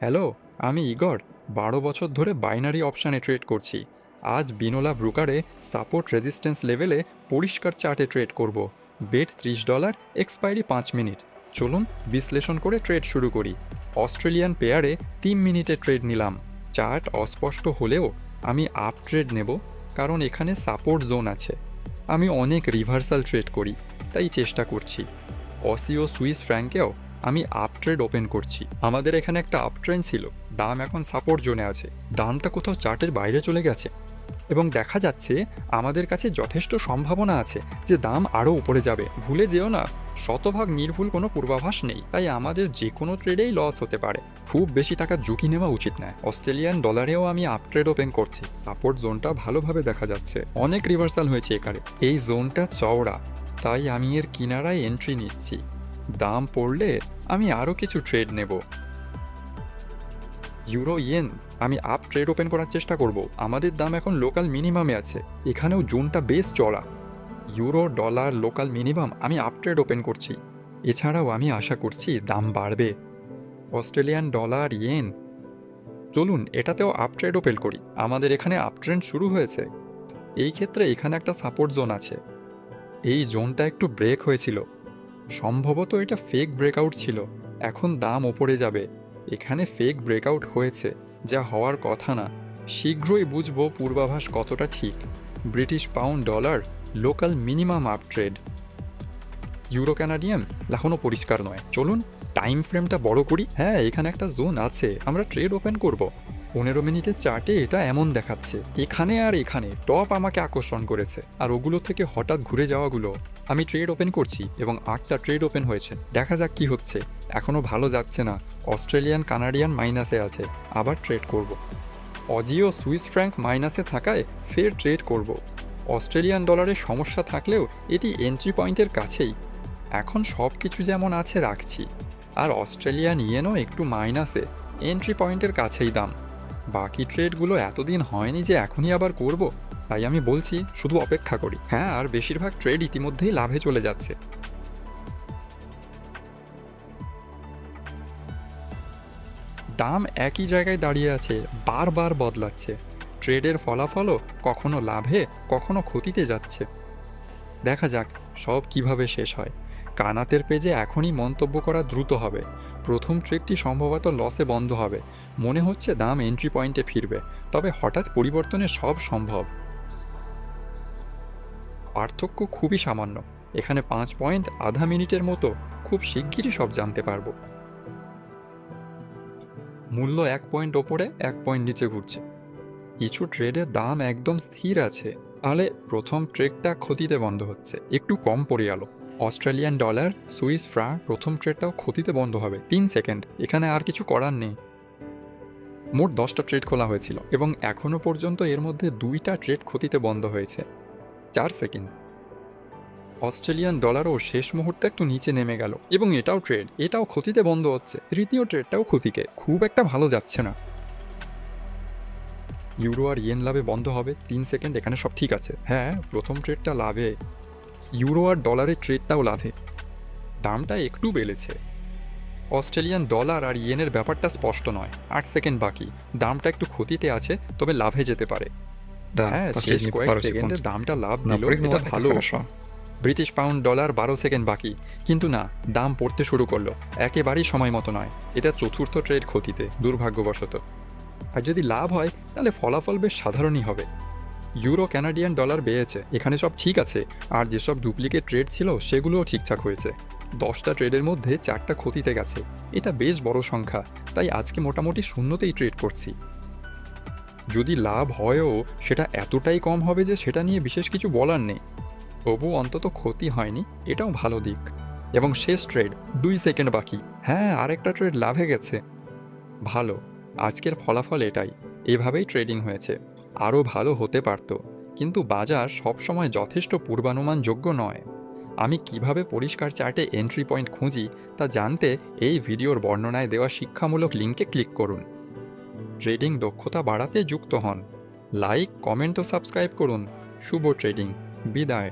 Hello, আমি Igor. 12 বছর ধরে বাইনারি অপশানে ট্রেড করছি। আজ বিনোলা ব্রোকারে সাপোর্ট রেজিস্ট্যান্স লেভেলে পরিষ্কার চার্টে ট্রেড করব। Bet $30, expiry 5 minute. চলুন বিশ্লেষণ করে ট্রেড শুরু করি। অস্ট্রেলিয়ান পেয়ারে 3 মিনিটে ট্রেড নিলাম। চার্ট অস্পষ্ট হলেও আমি আপ ট্রেড নেব, কারণ এখানে সাপোর্ট জোন আছে। আমি অনেক রিভার্সাল ট্রেড করি, তাই চেষ্টা করছি। অসি ও সুইস ফ্র্যাঙ্কেও আমি আপ ট্রেড ওপেন করছি। আমাদের এখানে একটা আপ ট্রেন্ড ছিল, দাম এখন সাপোর্ট জোনে আছে। দামটা কোথাও চার্টের বাইরে চলে গেছে এবং দেখা যাচ্ছে আমাদের কাছে যথেষ্ট সম্ভাবনা আছে যে দাম আরও উপরে যাবে। ভুলে যেও না, শতভাগ নির্ভুল কোনো পূর্বাভাস নেই, তাই আমাদের যে কোনো ট্রেডেই লস হতে পারে। খুব বেশি টাকার ঝুঁকি নেওয়া উচিত নয়। অস্ট্রেলিয়ান ডলারেও আমি আপ ট্রেড ওপেন করছি। সাপোর্ট জোনটা ভালোভাবে দেখা যাচ্ছে, অনেক রিভার্সাল হয়েছে এখানে। এই জোনটা চওড়া, তাই আমি এর কিনারায় এন্ট্রি নিচ্ছি। দাম পড়লে আমি আরও কিছু ট্রেড নেব। ইউরো ইয়েন আমি আপ ট্রেড ওপেন করার চেষ্টা করব। আমাদের দাম এখন লোকাল মিনিমামে আছে, এখানেও জোনটা বেশ চড়া। ইউরো ডলার লোকাল মিনিমাম আমি আপ ট্রেড ওপেন করছি। এছাড়াও আমি আশা করছি দাম বাড়বে। অস্ট্রেলিয়ান ডলার ইয়েন, চলুন এটাতেও আপ ট্রেড ওপেন করি। আমাদের এখানে আপ ট্রেন্ড শুরু হয়েছে। এই ক্ষেত্রে এখানে একটা সাপোর্ট জোন আছে। এই জোনটা একটু ব্রেক হয়েছিল, সম্ভবত এটা ফেক ব্রেকআউট ছিল। এখন দাম ওপরে যাবে। এখানে ফেক ব্রেকআউট হয়েছে, যা হওয়ার কথা না। শীঘ্রই বুঝবো পূর্বাভাস কতটা ঠিক। British pound dollar local minimum up trade. Euro Canadian এখনও পরিষ্কার নয়। চলুন টাইম ফ্রেমটা বড় করি। হ্যাঁ, এখানে একটা জোন আছে, আমরা ট্রেড ওপেন করব। 15 মিনিটের চার্টে এটা এমন দেখাচ্ছে। এখানে আর এখানে টপ আমাকে আকর্ষণ করেছে, আর ওগুলো থেকে হঠাৎ ঘুরে যাওয়াগুলো। আমি ট্রেড ওপেন করছি এবং 8টা ট্রেড ওপেন হয়েছে। দেখা যাক কি হচ্ছে। এখনও ভালো যাচ্ছে না। অস্ট্রেলিয়ান কানাডিয়ান মাইনাসে আছে, আবার ট্রেড করব। অজিও সুইস ফ্র্যাঙ্ক মাইনাসে থাকায় ফের ট্রেড করব। অস্ট্রেলিয়ান ডলারের সমস্যা থাকলেও এটি এন্ট্রি পয়েন্টের কাছেই। এখন সব কিছু যেমন আছে রাখছি। আর অস্ট্রেলিয়ান ইয়েনও একটু মাইনাসে, এন্ট্রি পয়েন্টের কাছেই দাম। বাকি ট্রেডগুলো এতদিন হয়নি যে এখনই আবার করব, তাই আমি বলছি শুধু অপেক্ষা করি। হ্যাঁ, আর বেশিরভাগ ট্রেড ইতিমধ্যেই লাভে চলে যাচ্ছে। দাম একই জায়গায় দাঁড়িয়ে আছে, বারবার বদলাচ্ছে। ট্রেডের ফলাফলও কখনো লাভে কখনো ক্ষতিতে যাচ্ছে। দেখা যাক সব কিভাবে শেষ হয়। কানাতের পেজে এখনই মন্তব্য করা দ্রুত হবে। প্রথম ট্রেডটি সম্ভবত লসে বন্ধ হবে। মনে হচ্ছে দাম এন্ট্রি পয়েন্টে ফিরবে, তবে হঠাৎ পরিবর্তনে সব সম্ভব। পার্থক্য খুবই সামান্য, এখানে 5 পয়েন্ট আধা মিনিটের মতো। খুব শিগগিরই সব জানতে পারবো। মূল্য 1 পয়েন্ট ওপরে 1 পয়েন্ট নিচে ঘুরছে। কিছু ট্রেডের দাম একদম স্থির আছে। তাহলে প্রথম ট্রেডটা ক্ষতিতে বন্ধ হচ্ছে, একটু কম পড়ে গেল। অস্ট্রেলিয়ান ডলার সুইস ফ্রাঙ্ক প্রথম ট্রেডটাও ক্ষতিতে বন্ধ হবে। 3 সেকেন্ড, এখানে আর কিছু করার নেই। মোট 10টা ট্রেড খোলা হয়েছিল এবং এখনও পর্যন্ত এর মধ্যে 2টা ট্রেড ক্ষতিতে বন্ধ হয়েছে। 4 সেকেন্ড। অস্ট্রেলিয়ান ডলারও শেষ মুহূর্তে একটু নিচে নেমে গেল এবং এটাও ট্রেড, এটাও ক্ষতিতে বন্ধ হচ্ছে। তৃতীয় ট্রেডটাও ক্ষতিকে, খুব একটা ভালো যাচ্ছে না। ইউরো আর ইয়েন লাভে বন্ধ হবে। 3 সেকেন্ড, এখানে সব ঠিক আছে। হ্যাঁ, প্রথম ট্রেডটা লাভে। ইউরো আর ডলারের ট্রেডটাও লাভে, দামটা একটু বেড়েছে। অস্ট্রেলিয়ান ডলার আর ইয়েনের ব্যাপারটা স্পষ্ট নয়। 8 সেকেন্ড বাকি, দামটা একটু ক্ষতিতে আছে, তবে লাভে যেতে পারে। হ্যাঁ, শেষ কয়েক সেকেন্ডে দামটা লাভ দিল, এটা ভালো। ব্রিটিশ পাউন্ড ডলার 12 সেকেন্ড বাকি, কিন্তু না, দাম পড়তে শুরু করলো। একেবারেই সময় মতো নয়। এটা চতুর্থ ট্রেড ক্ষতিতে, দুর্ভাগ্যবশত। আর যদি লাভ হয় তাহলে ফলাফল বেশ সাধারণই হবে। ইউরো ক্যানাডিয়ান ডলার বেড়েছে, এখানে সব ঠিক আছে। আর যেসব ডুপ্লিকেট ট্রেড ছিল সেগুলোও ঠিকঠাক হয়েছে। 10টা ট্রেডের মধ্যে 4টা ক্ষতিতে গেছে, এটা বেশ বড় সংখ্যা। তাই আজকে মোটামুটি শূন্যতেই ট্রেড করছি। যদি লাভ হয়ও সেটা এতটাই কম হবে যে সেটা নিয়ে বিশেষ কিছু বলার নেই। তবু অন্তত ক্ষতি হয়নি, এটাও ভালো দিক। এবং শেষ ট্রেড 2 সেকেন্ড বাকি। হ্যাঁ, আরেকটা ট্রেড লাভে গেছে, ভালো। আজকের ফলাফল এটাই, এভাবেই ট্রেডিং হয়েছে। আরও ভালো হতে পারত, কিন্তু বাজার সবসময় যথেষ্ট পূর্বানুমানযোগ্য নয়। আমি কিভাবে পরিষ্কার চার্টে এন্ট্রি পয়েন্ট খুঁজি তা জানতে এই ভিডিওর বর্ণনায় দেওয়া শিক্ষামূলক লিঙ্কে ক্লিক করুন। ট্রেডিং দক্ষতা বাড়াতে যুক্ত হন। লাইক, কমেন্ট ও সাবস্ক্রাইব করুন। শুভ ট্রেডিং, বিদায়।